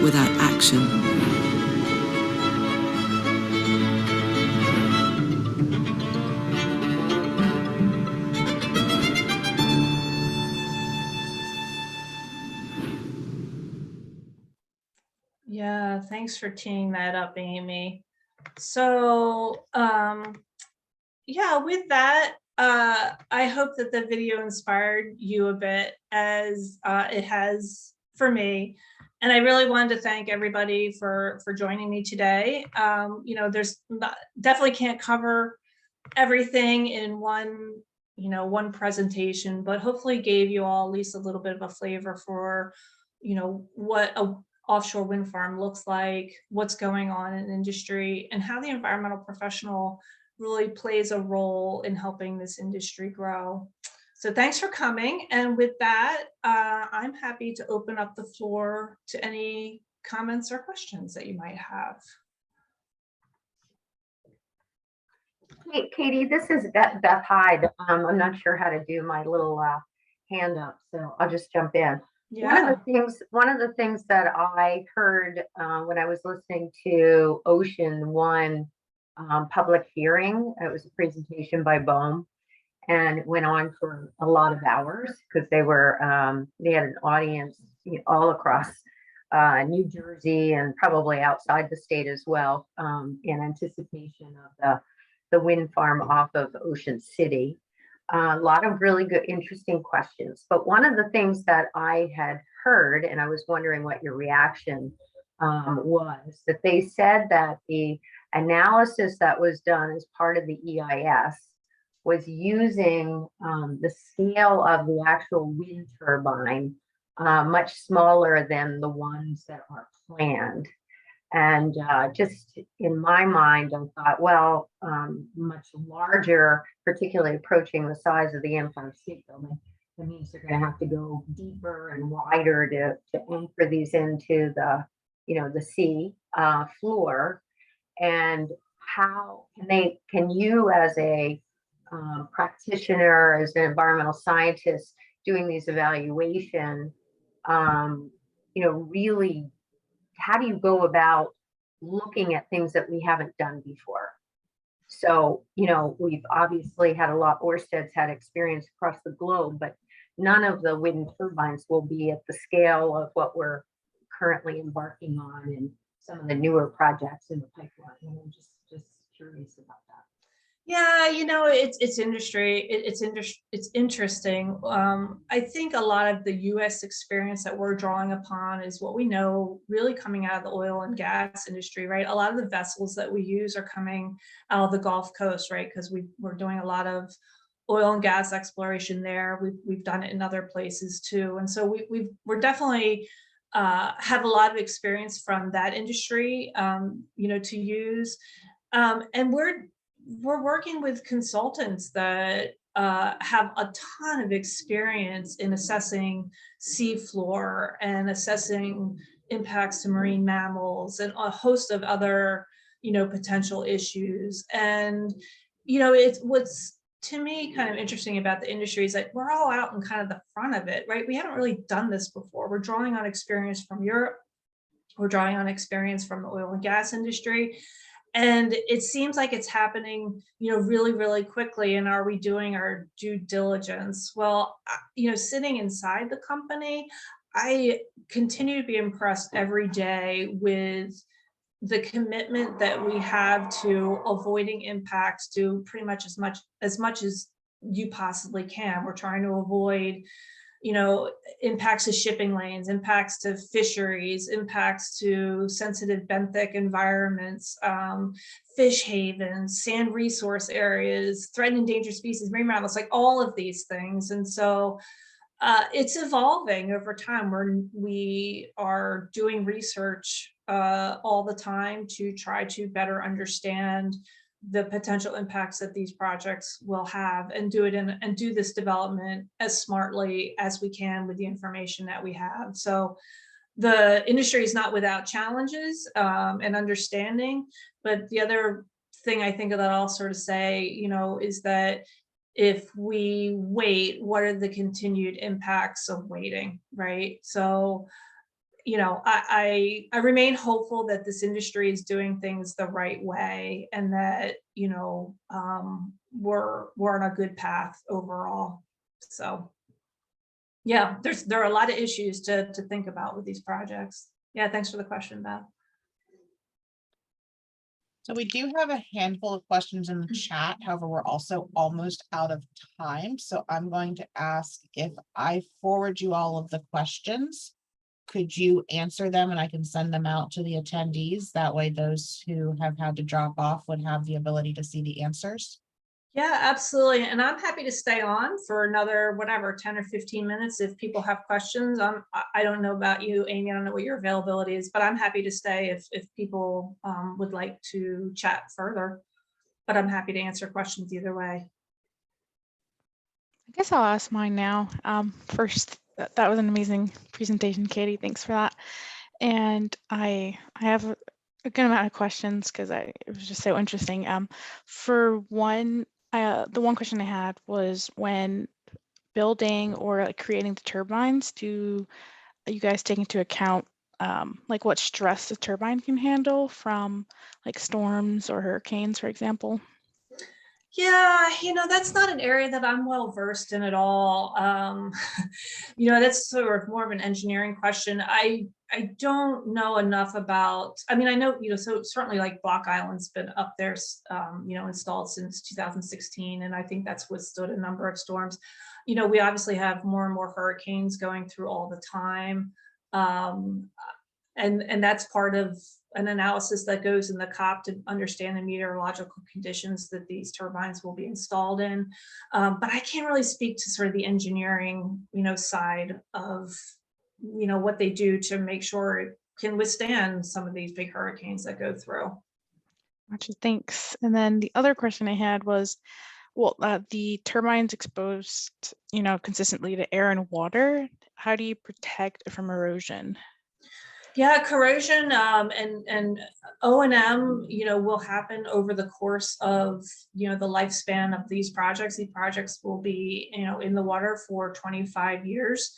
without action. Yeah, thanks for teeing that up, Amy. So, yeah, with that, I hope that the video inspired you a bit as it has for me. And I really wanted to thank everybody for joining me today. There's definitely can't cover everything in one presentation, but hopefully gave you all at least a little bit of a flavor for, what a offshore wind farm looks like, what's going on in industry, and how the environmental professional really plays a role in helping this industry grow. So thanks for coming. And with that, I'm happy to open up the floor to any comments or questions that you might have. Hey, Katie, this is Beth Hyde. I'm not sure how to do my little hand up, so I'll just jump in. Yeah. One of the things that I heard when I was listening to Ocean One public hearing, it was a presentation by BOEM, and it went on for a lot of hours because they had an audience all across New Jersey and probably outside the state as well, in anticipation of the wind farm off of Ocean City. A lot of really good, interesting questions. But one of the things that I had heard, and I was wondering what your reaction was, that they said that the analysis that was done as part of the EIS was using the scale of the actual wind turbine, much smaller than the ones that are planned. And just in my mind, I thought, well, much larger, particularly approaching the size of the Empire State Building, that means they're going to have to go deeper and wider to anchor these into the, the sea floor. And how can you as a practitioner, as an environmental scientist doing these evaluation, really, how do you go about looking at things that we haven't done before? So, we've obviously had a lot, Ørsted's had experience across the globe, but none of the wind turbines will be at the scale of what we're currently embarking on and some of the newer projects in the pipeline. And I'm just curious about that. Yeah, it's industry. It's interesting. I think a lot of the U.S. experience that we're drawing upon is what we know really coming out of the oil and gas industry, right? A lot of the vessels that we use are coming out of the Gulf Coast, right? Because we're doing a lot of oil and gas exploration there. We've done it in other places too, and so we're definitely have a lot of experience from that industry, to use, and we're working with consultants that have a ton of experience in assessing seafloor and assessing impacts to marine mammals and a host of other, potential issues. And, it's what's to me kind of interesting about the industry is that we're all out in kind of the front of it, right? We haven't really done this before. We're drawing on experience from Europe. We're drawing on experience from the oil and gas industry. And it seems like it's happening, really, really quickly. And are we doing our due diligence? Well, sitting inside the company, I continue to be impressed every day with the commitment that we have to avoiding impacts to pretty much as much as you possibly can. We're trying to avoid impacts to shipping lanes, impacts to fisheries, impacts to sensitive benthic environments, fish havens, sand resource areas, threatened endangered species, marine mammals, like all of these things. And so it's evolving over time. We are doing research all the time to try to better understand the potential impacts that these projects will have and do this development as smartly as we can with the information that we have. So the industry is not without challenges and understanding, but the other thing I think that I'll sort of say, is that if we wait, what are the continued impacts of waiting, right? So I remain hopeful that this industry is doing things the right way and that, we're on a good path overall. So yeah, there are a lot of issues to think about with these projects. Yeah, thanks for the question, Beth. So we do have a handful of questions in the chat. However, we're also almost out of time. So I'm going to ask if I forward you all of the questions, could you answer them and I can send them out to the attendees? That way those who have had to drop off would have the ability to see the answers. Yeah, absolutely. And I'm happy to stay on for another, 10 or 15 minutes if people have questions. I don't know about you, Amy, I don't know what your availability is, but I'm happy to stay if people would like to chat further. But I'm happy to answer questions either way. I guess I'll ask mine now. First, that was an amazing presentation, Katie. Thanks for that. And I have a good amount of questions because it was just so interesting. For one, the one question I had was when building or creating the turbines, do you guys take into account like what stress the turbine can handle from like storms or hurricanes, for example? Yeah, that's not an area that I'm well versed in at all. That's sort of more of an engineering question. I don't know enough about, I know, so certainly like Block Island's been up there, installed since 2016. And I think that's withstood a number of storms. We obviously have more and more hurricanes going through all the time. And that's part of an analysis that goes in the COP to understand the meteorological conditions that these turbines will be installed in. But I can't really speak to sort of the engineering, side of, what they do to make sure it can withstand some of these big hurricanes that go through. Gotcha, thanks. And then the other question I had was, well, the turbines exposed, consistently to air and water. How do you protect it from erosion? Yeah, corrosion and O&M, will happen over the course of, the lifespan of these projects. These projects will be, in the water for 25 years.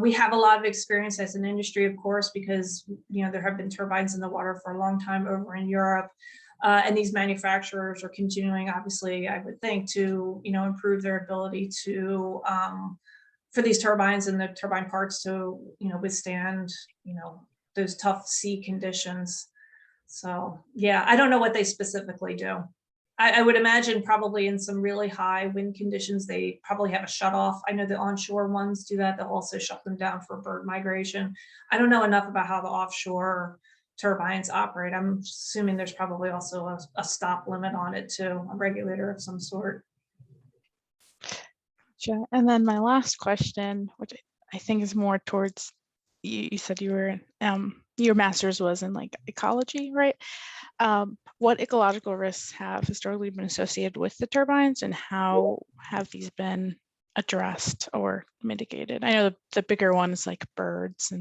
We have a lot of experience as an industry, of course, because, there have been turbines in the water for a long time over in Europe. And these manufacturers are continuing, obviously, I would think, to, improve their ability to, for these turbines and the turbine parts to, withstand, those tough sea conditions. So yeah, I don't know what they specifically do. I would imagine probably in some really high wind conditions, they probably have a shut off. I know the onshore ones do that. They'll also shut them down for bird migration. I don't know enough about how the offshore turbines operate. I'm assuming there's probably also a stop limit on it too, a regulator of some sort. Gotcha. And then my last question, which I think is more towards, you said you were, your master's was in like ecology, right? What ecological risks have historically been associated with the turbines, and how have these been addressed or mitigated? I know the bigger ones like birds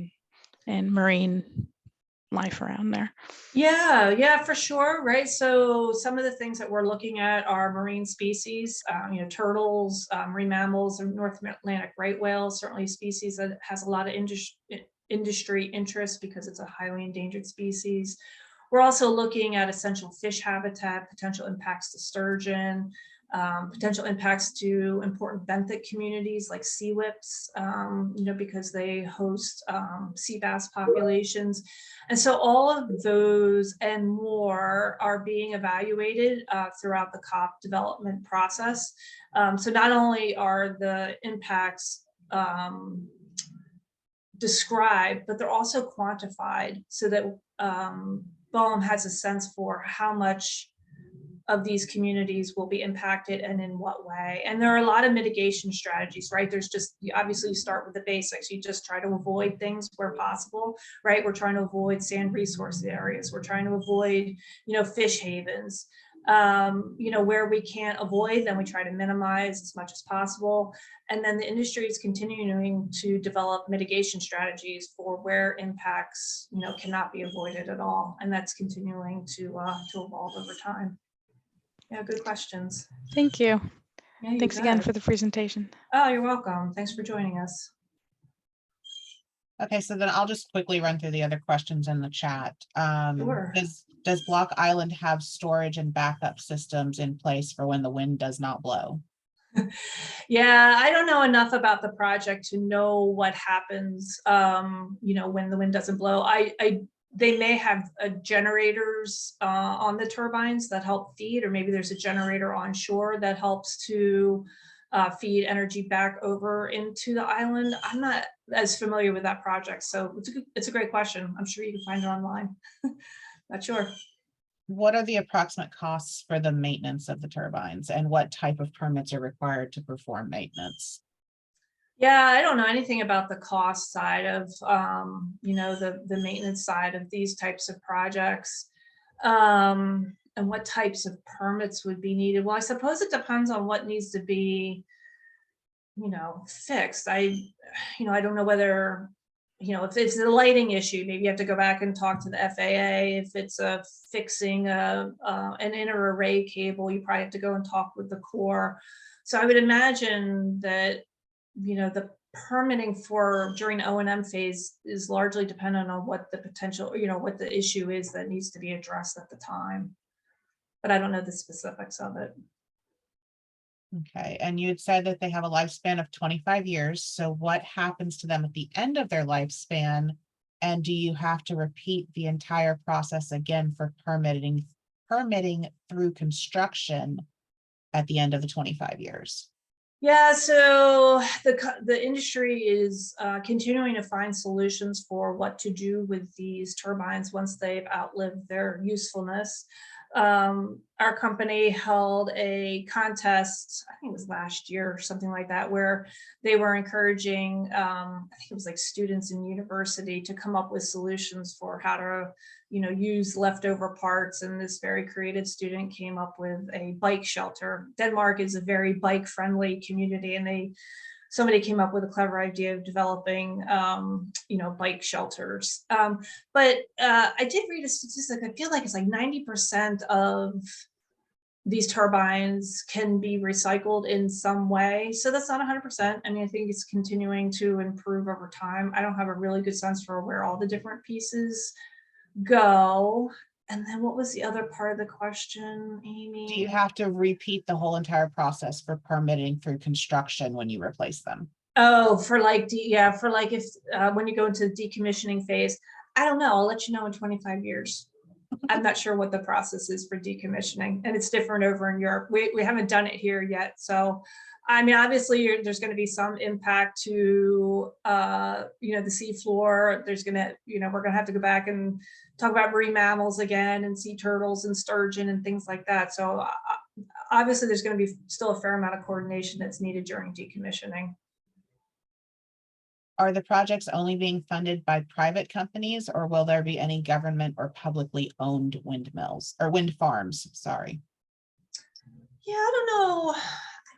and marine life around there. Yeah, for sure. Right. So some of the things that we're looking at are marine species, turtles, marine mammals, and North Atlantic right whales, certainly a species that has a lot of industry interest because it's a highly endangered species. We're also looking at essential fish habitat, potential impacts to sturgeon, potential impacts to important benthic communities like SWEPs, because they host sea bass populations. And so all of those and more are being evaluated throughout the COP development process. So not only are the impacts described, but they're also quantified so that BOEM has a sense for how much of these communities will be impacted and in what way. And there are a lot of mitigation strategies, right? There's just, obviously you start with the basics. You just try to avoid things where possible, right? We're trying to avoid sand resource areas. We're trying to avoid, fish havens. Where we can't avoid, then we try to minimize as much as possible. And then the industry is continuing to develop mitigation strategies for where impacts, cannot be avoided at all. And that's continuing to evolve over time. Yeah, good questions. Thank you. Yeah, Thanks again for the presentation. Oh, you're welcome. Thanks for joining us. Okay, so then I'll just quickly run through the other questions in the chat. Sure. Does Block Island have storage and backup systems in place for when the wind does not blow? Yeah, I don't know enough about the project to know what happens, when the wind doesn't blow. They may have generators on the turbines that help feed, or maybe there's a generator on shore that helps to feed energy back over into the island. I'm not as familiar with that project, so it's a great question. I'm sure you can find it online. Not sure. What are the approximate costs for the maintenance of the turbines, and what type of permits are required to perform maintenance? Yeah, I don't know anything about the cost side of, the maintenance side of these types of projects, and what types of permits would be needed. Well, I suppose it depends on what needs to be, fixed. I don't know whether, if it's a lighting issue, maybe you have to go back and talk to the FAA. If it's a fixing an inner array cable, you probably have to go and talk with the Corps. So I would imagine that, the permitting for during the O&M phase is largely dependent on what the potential, what the issue is that needs to be addressed at the time. But I don't know the specifics of it. Okay, and you had said that they have a lifespan of 25 years. So what happens to them at the end of their lifespan? And do you have to repeat the entire process again for permitting through construction at the end of the 25 years? Yeah, so the industry is continuing to find solutions for what to do with these turbines once they've outlived their usefulness. Our company held a contest, I think it was last year or something like that, where they were encouraging, I think it was like students in university to come up with solutions for how to, use leftover parts. And this very creative student came up with a bike shelter. Denmark is a very bike friendly community, and somebody came up with a clever idea of developing, bike shelters. But I did read a statistic. I feel like it's like 90% of these turbines can be recycled in some way. So that's not 100%. I mean, I think it's continuing to improve over time. I don't have a really good sense for where all the different pieces go. And then what was the other part of the question, Amy? Do you have to repeat the whole entire process for permitting for construction when you replace them? Oh, for like, if when you go into the decommissioning phase, I don't know. I'll let you know in 25 years. I'm not sure what the process is for decommissioning, and it's different over in Europe. We haven't done it here yet. So, I mean, obviously there's going to be some impact to, the seafloor. There's going to, we're going to have to go back and talk about marine mammals again, and sea turtles and sturgeon and things like that. So obviously there's going to be still a fair amount of coordination that's needed during decommissioning. Are the projects only being funded by private companies, or will there be any government or publicly owned windmills or wind farms? Sorry. Yeah, I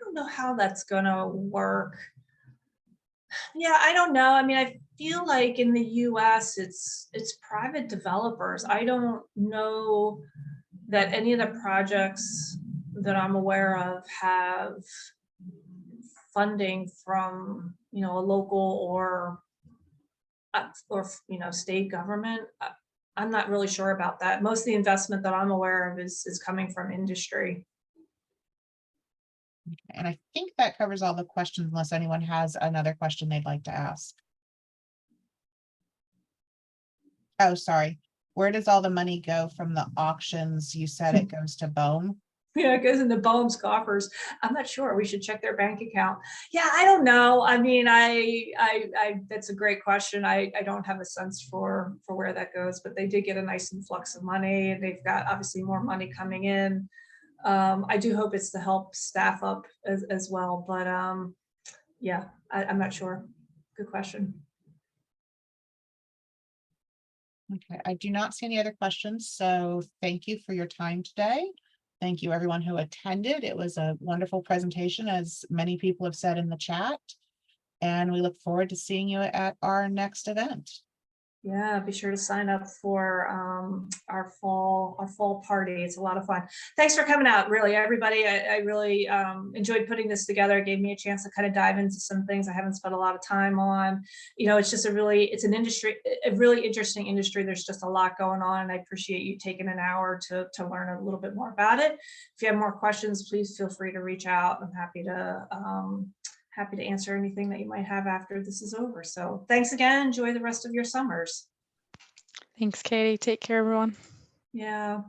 don't know how that's gonna work. Yeah, I don't know. I mean, I feel like in the US, it's private developers. I don't know that any of the projects that I'm aware of have funding from, a local or state government. I'm not really sure about that. Most of the investment that I'm aware of is coming from industry. And I think that covers all the questions, unless anyone has another question they'd like to ask. Oh, sorry. Where does all the money go from the auctions? You said it goes to BOEM. Yeah, it goes into BOEM's coffers. I'm not sure. We should check their bank account. Yeah, I don't know. I mean, that's a great question. I don't have a sense for where that goes, but they did get a nice influx of money, and they've got obviously more money coming in. I do hope it's to help staff up as well, but yeah, I'm not sure. Good question. Okay, I do not see any other questions, so thank you for your time today. Thank you, everyone who attended. It was a wonderful presentation, as many people have said in the chat, and we look forward to seeing you at our next event. Yeah, be sure to sign up for our fall party. It's a lot of fun. Thanks for coming out, really, everybody. I really enjoyed putting this together. It gave me a chance to kind of dive into some things I haven't spent a lot of time on. It's just a really interesting industry. There's just a lot going on, and I appreciate you taking an hour to learn a little bit more about it. If you have more questions, please feel free to reach out. I'm happy to answer anything that you might have after this is over. So thanks again. Enjoy the rest of your summers. Thanks, Katie. Take care, everyone. Yeah.